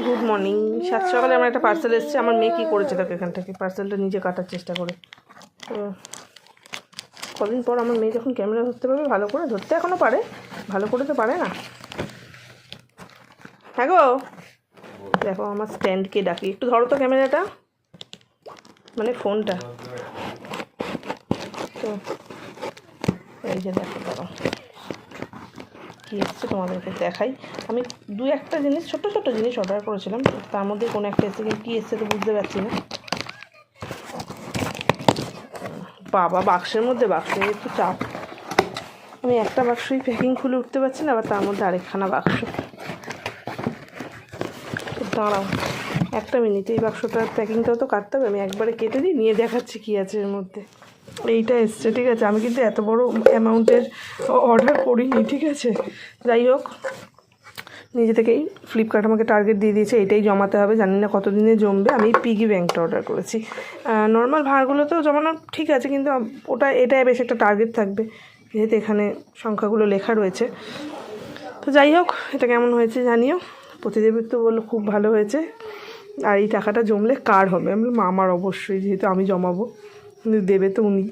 Good morning. সাত সকালে আমার একটা পার্সেল এসেছে। আমার মেয়ে কী করেছে দেখো, এখান থেকে পার্সেলটা নিজে কাটার চেষ্টা করে। তো কদিন পর আমার মেয়ে যখন ক্যামেরা ধরতে পারবে, ভালো করে ধরতে এখনও পারে, ভালো করে তো পারে না। হ্যাঁ গো, দেখো আমার স্ট্যান্ডকে ডাকি, একটু ধরো তো ক্যামেরাটা, মানে ফোনটা। তো এই যে দেখো ধরো কী এসছে তোমাদেরকে দেখাই। আমি দু একটা জিনিস, ছোট্ট ছোট্ট জিনিস অর্ডার করেছিলাম, তার মধ্যে কোনো একটা এসে কী এসছে তো বুঝতে পারছি না। বাবা, বাক্সের মধ্যে বাক্স, একটু চাপ। আমি একটা বাক্সই প্যাকিং খুলে উঠতে পারছি না, আবার তার মধ্যে আরেকখানা বাক্স। দাঁড়াও একটা মিনিট, এই বাক্সটার প্যাকিংটাও তো কাটতে হবে। আমি একবারে কেটে দিই, নিয়ে দেখাচ্ছি কী আছে এর মধ্যে। এইটা এসছে, ঠিক আছে। আমি কিন্তু এত বড় অ্যামাউন্টের অর্ডার করিনি, ঠিক আছে। যাই হোক, নিজে থেকেই ফ্লিপকার্ট আমাকে টার্গেট দিয়ে দিয়েছে, এটাই জমাতে হবে। জানি না কতদিনে জমবে। আমি পিগি ব্যাংকটা অর্ডার করেছি। নর্মাল ভাড়গুলোতেও জমানো ঠিক আছে, কিন্তু এটাই বেশ একটা টার্গেট থাকবে, যেহেতু এখানে সংখ্যাগুলো লেখা রয়েছে। তো যাই হোক, এটা কেমন হয়েছে জানিও। প্রতিদেবীর তো বললো খুব ভালো হয়েছে, আর এই টাকাটা জমলে কার হবে। আমি আমার অবশ্যই, যেহেতু আমি জমাবো, কিন্তু দেবে তো উনি।